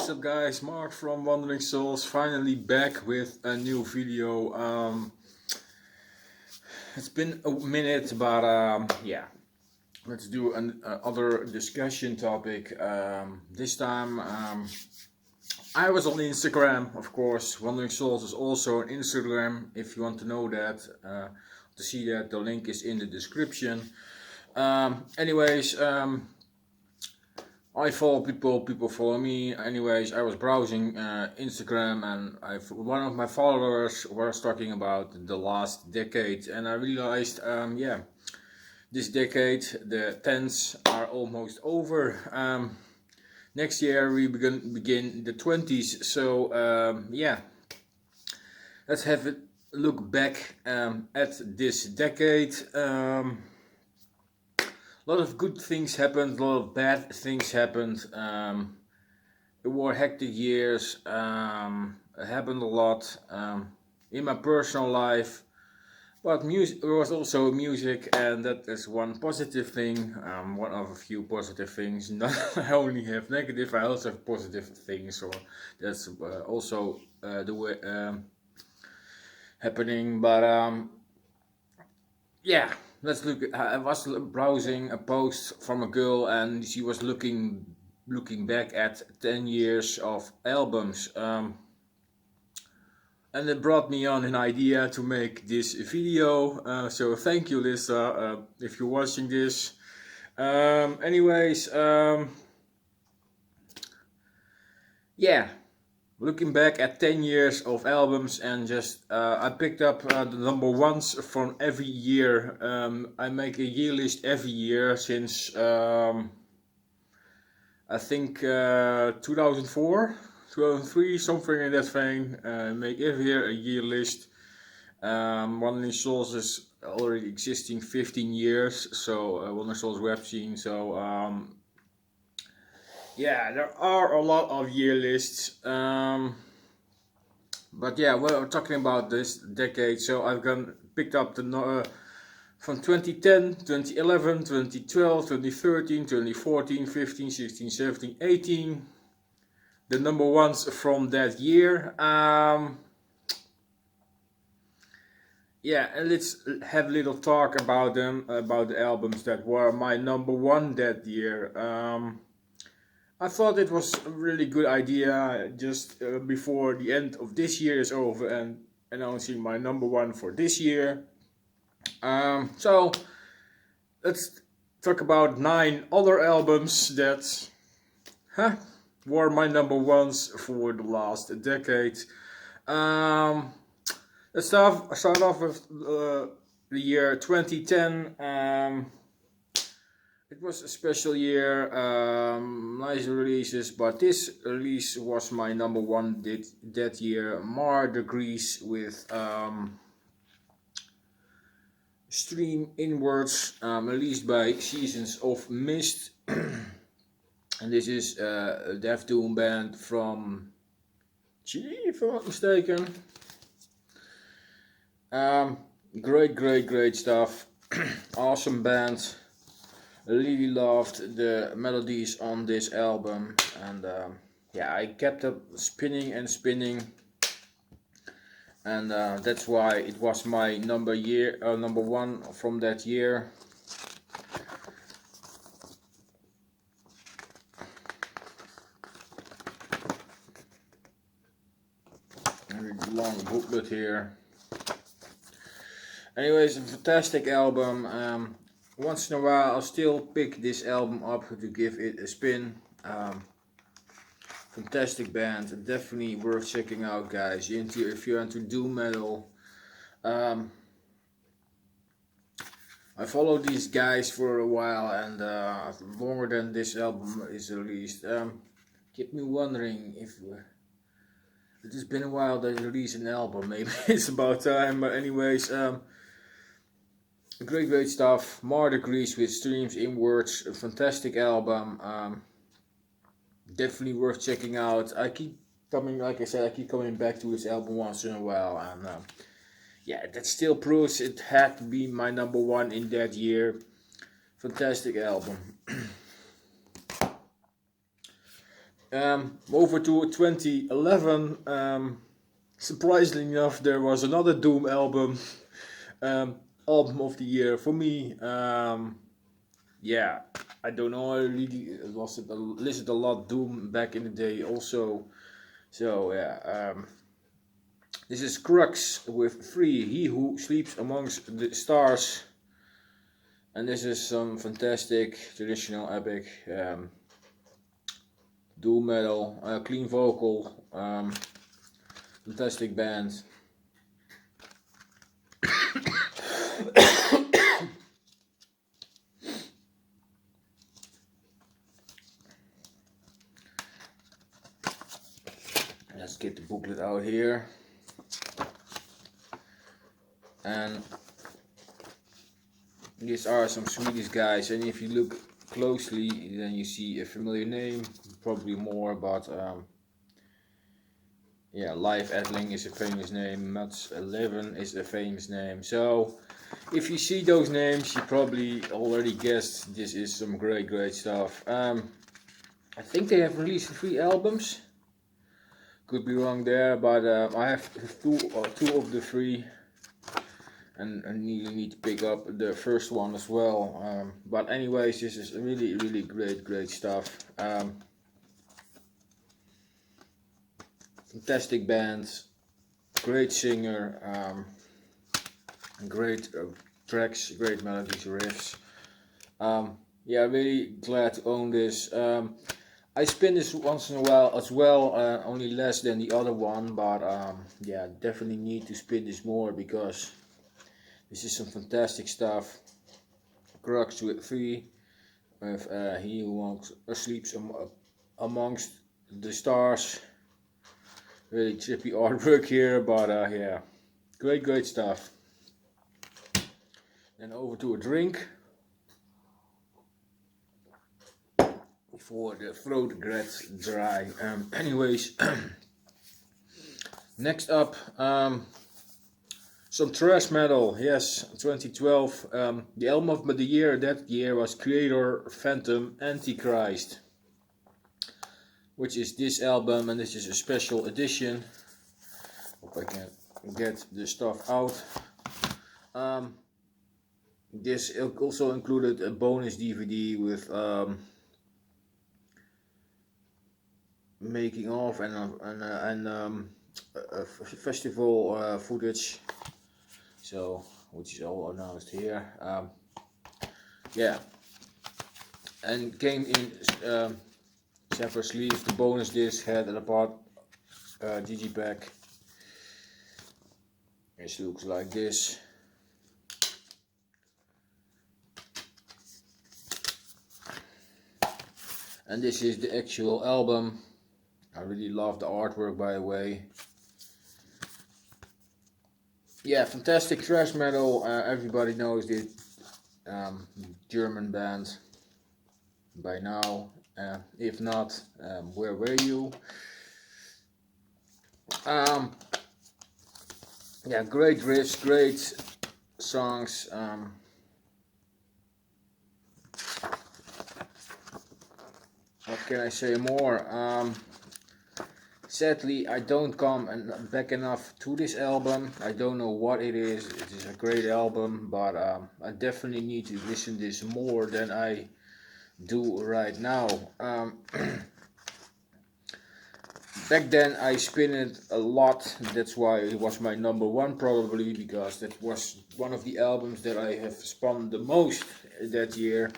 What's up guys, Mark from Wandering Souls, finally back with a new video. It's been a minute, but yeah, let's do another discussion topic. This time I was on Instagram, of course. Wandering Souls is also on Instagram, if you want to know that, to see that, the link is in the description. Anyways, I follow people follow me. Anyways, I was browsing Instagram, and one of my followers was talking about the last decade, and I realized, yeah, this decade, the 10's are almost over. Next year we begin the 20's. So yeah, let's have a look back at this decade. A lot of good things happened, a lot of bad things happened. It were hectic years. It happened a lot in my personal life, but music, there was also music, and that is one positive thing. One of a few positive things. Not I only have negative, I also have positive things. So that's also the way happening. But yeah. Let's look. I was browsing a post from a girl, and she was looking back at 10 years of albums, and it brought me on an idea to make this video. So thank you, Lisa, if you're watching this. Anyways, yeah. Looking back at 10 years of albums, and just I picked up the number ones from every year. I make a year list every year since I think 2004, 2003, something in that vein. Make every year a year list. Wandering Souls is already existing 15 years, so Wandering Souls Webzine. So yeah, there are a lot of year lists, but yeah, we're talking about this decade, so I've picked up the from 2010, 2011, 2012, 2013, 2014, 15, 16, 17, 18, the number ones from that year. Yeah, and let's have a little talk about them, about the albums that were my number one that year. I thought it was a really good idea just before the end of this year is over and announcing my number one for this year. So let's talk about 9 other albums that were my number ones for the last decade. Let's start off with the year 2010. It was a special year, nice releases, but this release was my number one that year. Mar Degrees with Stream Inwards, released by Seasons of Mist. And this is a Death Doom band from Chile, if I'm not mistaken. Great stuff. Awesome band. Really loved the melodies on this album, and yeah, I kept up spinning, and that's why it was my number one from that year. A long booklet here. Anyways, a fantastic album. Once in a while I'll still pick this album up to give it a spin. Fantastic band, definitely worth checking out, guys. If you're into doom metal. I followed these guys for a while, and longer than this album is released. Keep me wondering if it has been a while they release an album. Maybe it's about time. But anyways, great stuff. Mar Degrees with Streams Inwards, a fantastic album. Definitely worth checking out. I keep coming back to this album once in a while, and yeah, that still proves it had to be my number one in that year. Fantastic album. Over to 2011. Surprisingly enough, there was another Doom album. Album of the year for me. Yeah, I don't know. I really listened a lot Doom back in the day also. So yeah, this is Crux with Free, He Who Sleeps Amongst the Stars. And this is some fantastic traditional epic doom metal, clean vocal, fantastic band. Let's get the booklet out here. And these are some Swedish guys, and if you look closely, then you see a familiar name, probably more, but yeah, Live Edling is a famous name, Mats 11 is a famous name. So if you see those names, you probably already guessed this is some great stuff. I think they have released 3 albums. Could be wrong there, but I have two of the 3. And I need to pick up the first one as well. But anyways, this is really great stuff. Fantastic band, great singer, great tracks, great melodies, riffs. Yeah, really glad to own this. I spin this once in a while as well, only less than the other one, but yeah, definitely need to spin this more because this is some fantastic stuff. Crux with Free, with He Who Sleeps Amongst the Stars. Really trippy artwork here, but yeah, great stuff. Then over to a drink before the throat gets dry. Anyways, next up, some thrash metal. Yes, 2012. The album of the year that year was Creator Phantom Antichrist, which is this album, and this is a special edition. Hope I can get the stuff out. This also included a bonus DVD with making of and festival footage. So, which is all announced here. Yeah, and came in separate sleeves. The bonus disc had a part digipack. It looks like this. And this is the actual album. I really love the artwork, by the way. Yeah, fantastic thrash metal. Everybody knows this German band by now. If not, where were you? Yeah, great riffs, great songs. What can I say more? Sadly, I don't come back enough to this album. I don't know what it is. It is a great album, but I definitely need to listen to this more than I do right now. Back then I spin it a lot. That's why it was my number 1 probably, because that was one of the albums that I have spun the most that year.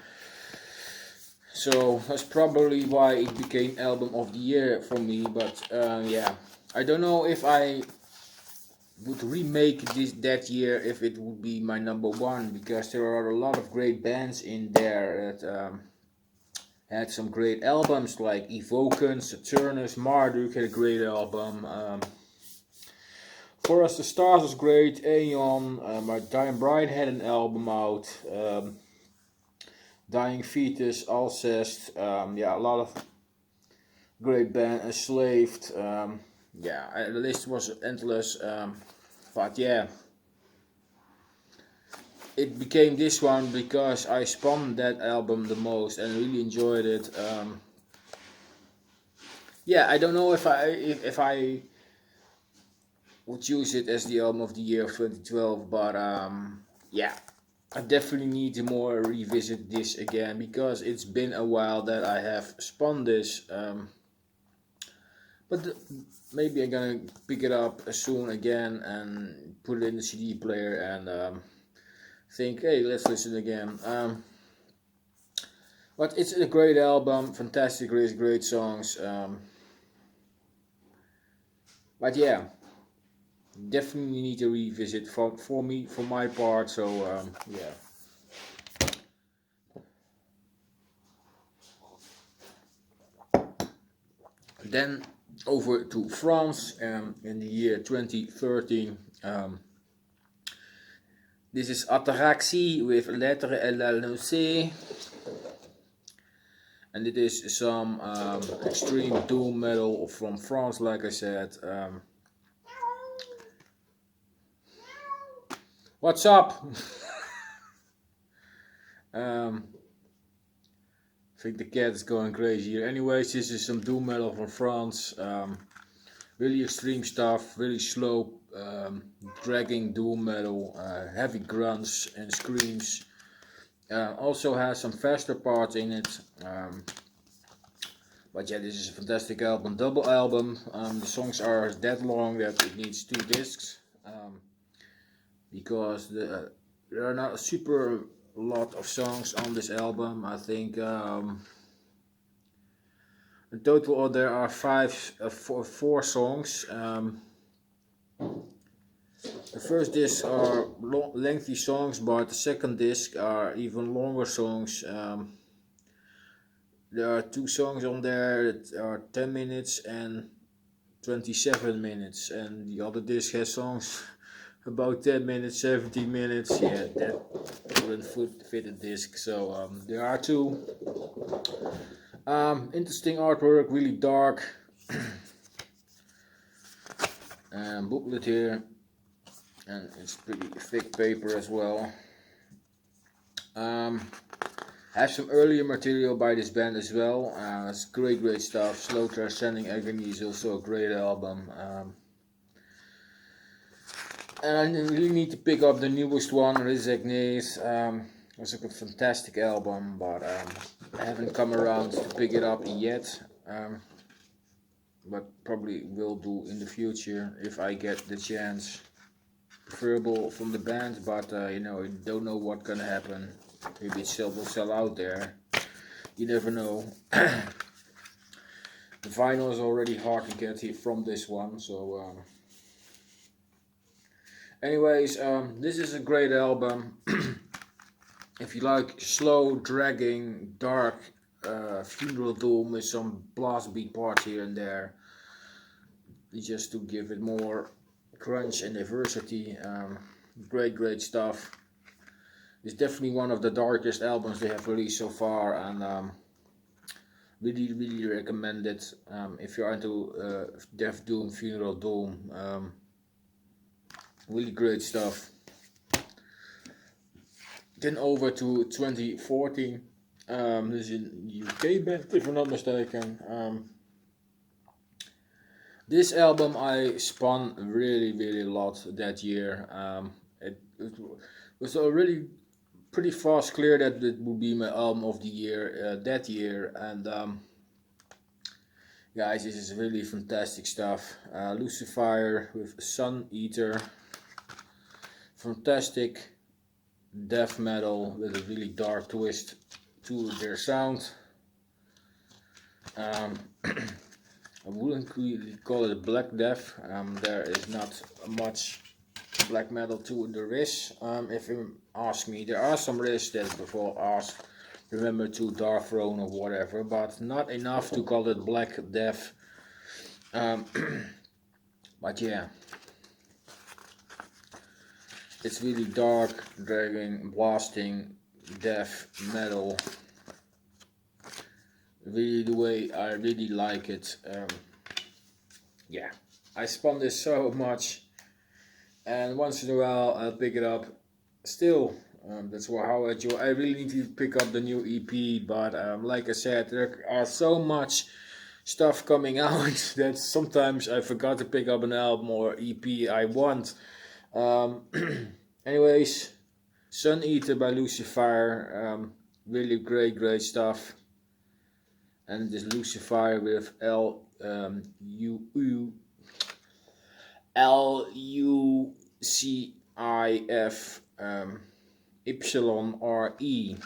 So that's probably why it became album of the year for me. But yeah, I don't know if I would remake this that year if it would be my number 1, because there are a lot of great bands in there that had some great albums, like Evoken, Saturnus, Marduk had a great album. For Us the Stars was great. Aeon, my Dying Bride had an album out. Dying Fetus, Alcest, yeah, a lot of great band, Enslaved, yeah, the list was endless, but yeah, it became this one because I spun that album the most and really enjoyed it. yeah, I don't know if I would choose it as the album of the year of 2012, but yeah, I definitely need to more revisit this again because it's been a while that I have spun this. But maybe I'm gonna pick it up soon again and put it in the CD player and think, hey, let's listen again. But it's a great album, fantastic riffs, great songs. But yeah, definitely need to revisit for me, for my part. So yeah. Then over to France in the year 2013. This is Ataraxie with Lettre et la Nocée. And it is some extreme doom metal from France, like I said. What's up? I think the cat is going crazy here. Anyways, this is some doom metal from France. Really extreme stuff, really slow, dragging doom metal, heavy grunts and screams. Also has some faster parts in it. But yeah, this is a fantastic album, double album. The songs are that long that it needs 2 discs. Because there are not a super lot of songs on this album. I think in total there are four songs. The first disc are lengthy songs, but the second disc are even longer songs. There are 2 songs on there that are 10 minutes and 27 minutes, and the other disc has songs about 10 minutes, 17 minutes. Yeah, that wouldn't fit a disc. So there are 2. Interesting artwork, really dark. Booklet here, and it's pretty thick paper as well. Have some earlier material by this band as well. It's great stuff. Slow Transcending Agony is also a great album. And I really need to pick up the newest one, Resignes. It's a fantastic album, but I haven't come around to pick it up yet. But probably will do in the future if I get the chance. Preferable from the band, but you know, you don't know what's gonna happen. Maybe it will sell out there. You never know. The vinyl is already hard to get here from this one, so. Anyways, this is a great album. If you like slow, dragging, dark funeral doom with some blast beat parts here and there, just to give it more crunch and diversity. Great stuff. It's definitely one of the darkest albums they have released so far, and really recommend it if you're into death doom, funeral doom. Really great stuff. Then over to 2014. This is a UK band, if I'm not mistaken. This album I spun really a lot that year. It was already pretty fast clear that it would be my album of the year that year, and guys, this is really fantastic stuff. Lucifer with Sun Eater. Fantastic death metal with a really dark twist to their sound. I wouldn't really call it black death. There is not much black metal to the riffs. If you ask me, there are some riffs that before asked remember to Dark Throne or whatever, but not enough to call it black death. But yeah, it's really dark, dragging, blasting, death metal. Really the way I really like it. Yeah, I spun this so much, and once in a while I'll pick it up. Still, that's how I enjoy. I really need to pick up the new EP, but like I said, there are so much stuff coming out that sometimes I forgot to pick up an album or EP I want. Um, anyways, Sun Eater by Lucifer, really great stuff. And it is Lucifer with Lucif YRE.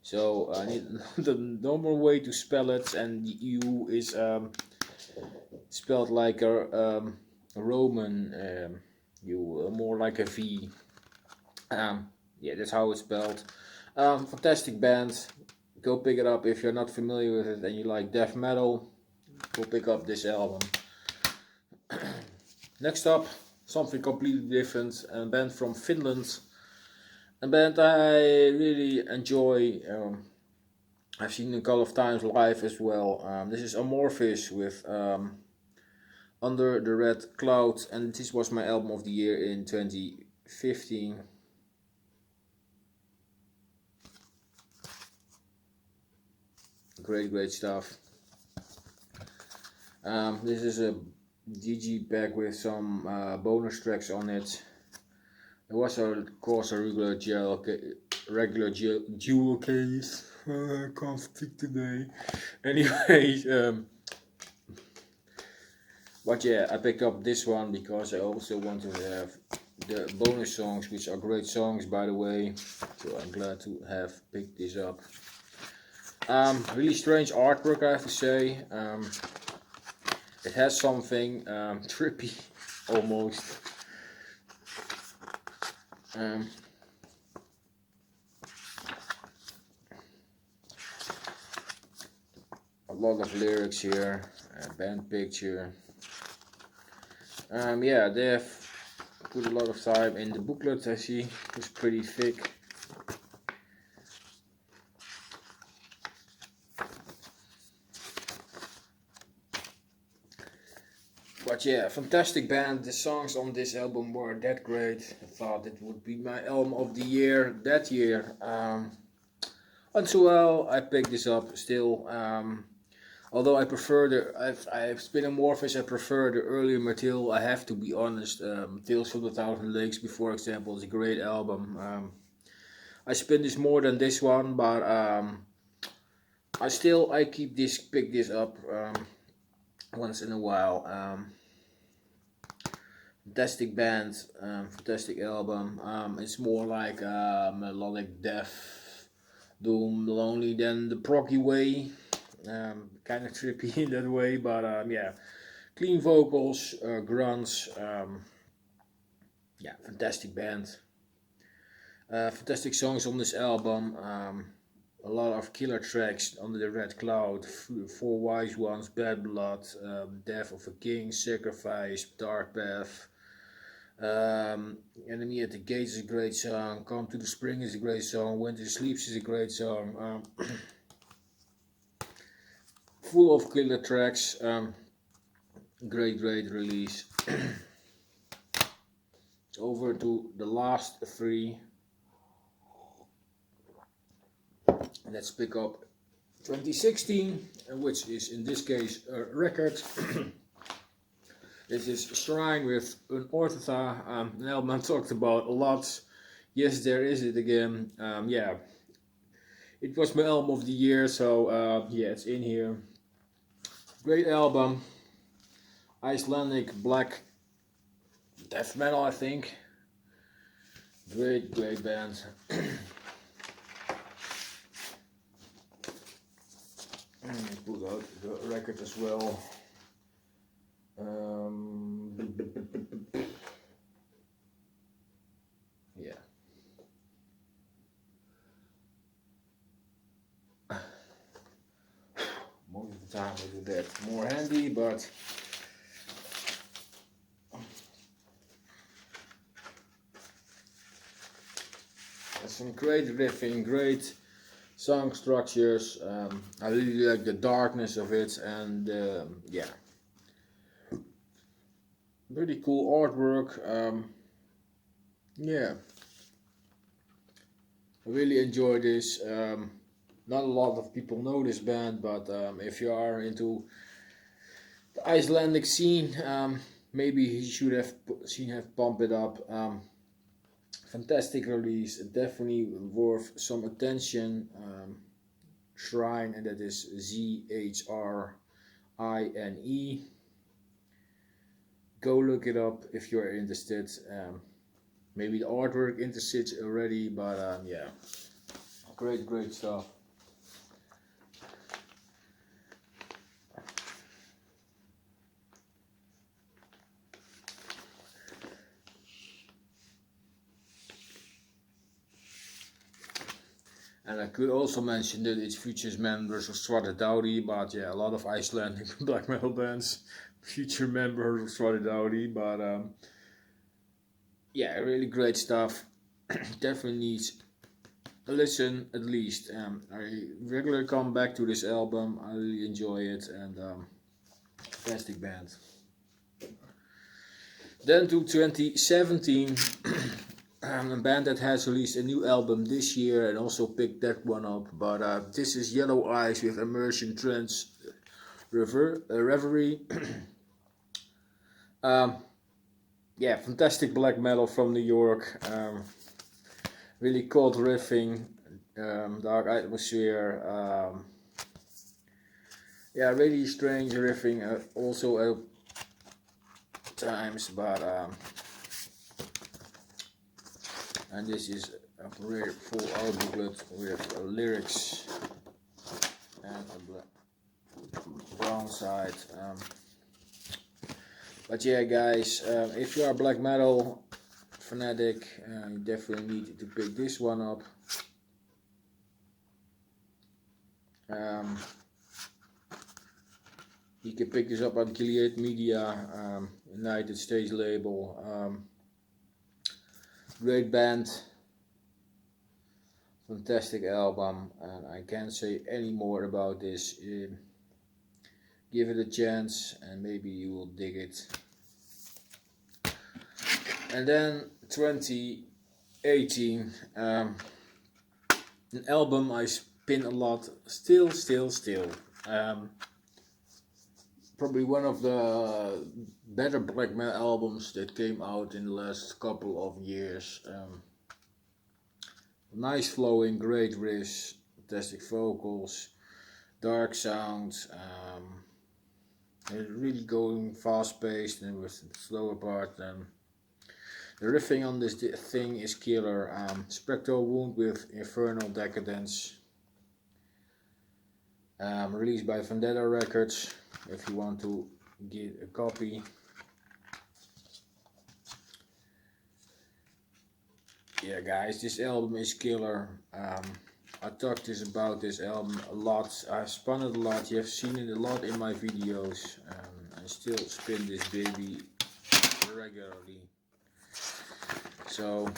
So I need the normal way to spell it, and U is spelled like a Roman U, more like a V. Yeah, that's how it's spelled. Fantastic band. Go pick it up if you're not familiar with it and you like death metal. Go pick up this album. Next up, something completely different. A band from Finland. A band I really enjoy. I've seen a couple of times live as well. This is Amorphis with Under the Red Cloud, and this was my album of the year in 2015. Great stuff. This is a DG pack with some bonus tracks on it. It was of course a regular jewel case. I can't speak today. Anyway, but yeah, I picked up this one because I also wanted to have the bonus songs, which are great songs by the way. So I'm glad to have picked this up. Really strange artwork, I have to say. It has something trippy, almost. A lot of lyrics here, a band picture. Yeah, they have put a lot of time in the booklet. I see it's pretty thick. But yeah, fantastic band. The songs on this album were that great. I thought it would be my album of the year that year. And so well, I picked this up still. Although I prefer I've been Amorphis, I prefer the earlier material. I have to be honest. Tales from the Thousand Lakes, for example, is a great album. I spin this more than this one, but I pick this up once in a while. Fantastic band, fantastic album. It's more like melodic death, doom, lonely than the proggy way. Kind of trippy in that way, but yeah, clean vocals, grunts. Yeah, fantastic band. Fantastic songs on this album. A lot of killer tracks. Under the Red Cloud, Four Wise Ones, Bad Blood, Death of a King, Sacrifice, Dark Path. Enemy at the Gates is a great song. Come to the Spring is a great song. Winter Sleeps is a great song. Full of killer tracks. Great release. Over to the last three. Let's pick up 2016, which is in this case a record. This is Shrine with Unorthodox, an album I talked about a lot. Yes, there is it again. Yeah, it was my album of the year, so yeah, it's in here. Great album. Icelandic black death metal, I think. Great band. Pull out the record as well. Yeah. Most of the time I do that more handy, but there's some great riffing, great song structures. I really like the darkness of it, and yeah, pretty cool artwork. Yeah, I really enjoy this. Not a lot of people know this band, but if you are into the Icelandic scene, maybe you should have seen have Pump It Up. Fantastic release, definitely worth some attention. Shrine, and that is ZHRINE. Go look it up if you're interested. Maybe the artwork interested already, but yeah, great stuff. And I could also mention that it features members of Swarte Dowdy, but yeah, a lot of Icelandic black metal bands feature members of Swarte Dowdy, but yeah, really great stuff. Definitely needs a listen at least. I regularly come back to this album. I really enjoy it, and fantastic band. Then to 2017, a band that has released a new album this year and also picked that one up. But this is Yellow Eyes with Immersion Trance Reverie. Yeah, fantastic black metal from New York. Really cold riffing, dark atmosphere. Yeah, really strange riffing. Also at times, but and this is a rare full art booklet with lyrics and a brown side. But yeah, guys, if you are a black metal fanatic, you definitely need to pick this one up. You can pick this up at Gilead Media, United States label. Great band, fantastic album, and I can't say any more about this. Give it a chance and maybe you will dig it. And then 2018, an album I spin a lot, still. Probably one of the better black metal albums that came out in the last couple of years. Nice flowing, great riffs, fantastic vocals, dark sounds. Really going fast paced and with the slower part. The riffing on this thing is killer. Spectral Wound with Infernal Decadence. Released by Vendetta Records. If you want to get a copy. Yeah, guys, this album is killer. I talked about this album a lot. I've spun it a lot. You have seen it a lot in my videos. I still spin this baby regularly. So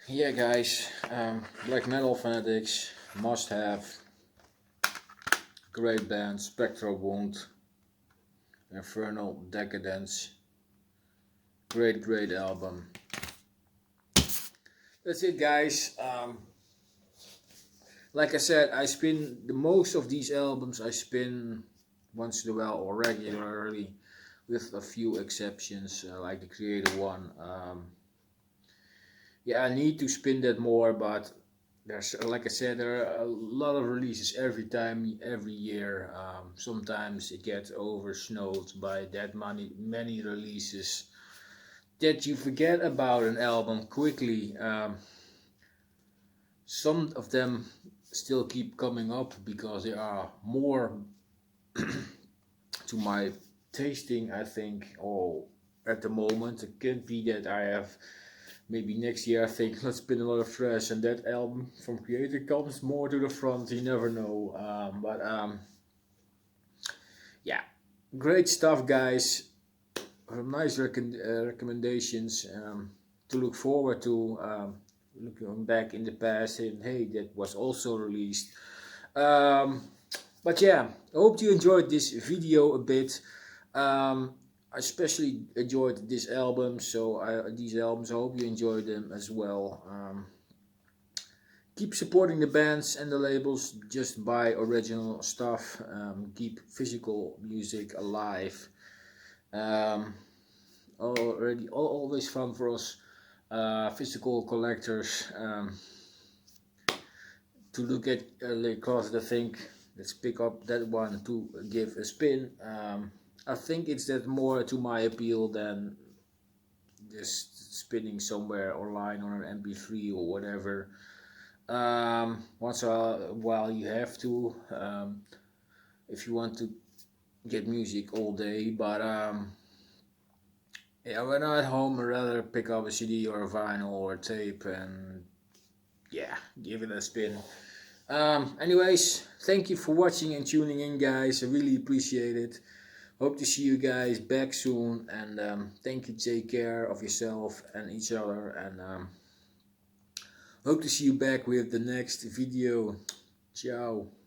yeah, guys, black metal fanatics must have. Great band, Spectral Wound, Infernal Decadence. Great album. That's it, guys. Like I said, I spin most of these albums. I spin once in a while or regularly, with a few exceptions, like the Creator one. Yeah, I need to spin that more, but there's, like I said, there are a lot of releases every year. Sometimes it gets oversnowed by that many releases that you forget about an album quickly. Some of them still keep coming up because they are more to my tasting, I think. Or at the moment, it can be that I have maybe next year I think let's spin a lot of trash and that album from Creator comes more to the front. You never know. Yeah, great stuff, guys. Nice recommendations to look forward to. Looking back in the past and hey, that was also released. But yeah, I hope you enjoyed this video a bit. I especially enjoyed this album, so these albums, I hope you enjoyed them as well. Keep supporting the bands and the labels, just buy original stuff, keep physical music alive. Um, always fun for us physical collectors to look at the closet. I think let's pick up that one to give a spin. I think it's that more to my appeal than just spinning somewhere online on an MP3 or whatever. Once a while you have to, if you want to get music all day, but yeah, when I'm at home I'd rather pick up a CD or a vinyl or a tape and yeah, give it a spin. Anyways, thank you for watching and tuning in, guys. I really appreciate it. Hope to see you guys back soon, and thank you. Take care of yourself and each other, and hope to see you back with the next video. Ciao.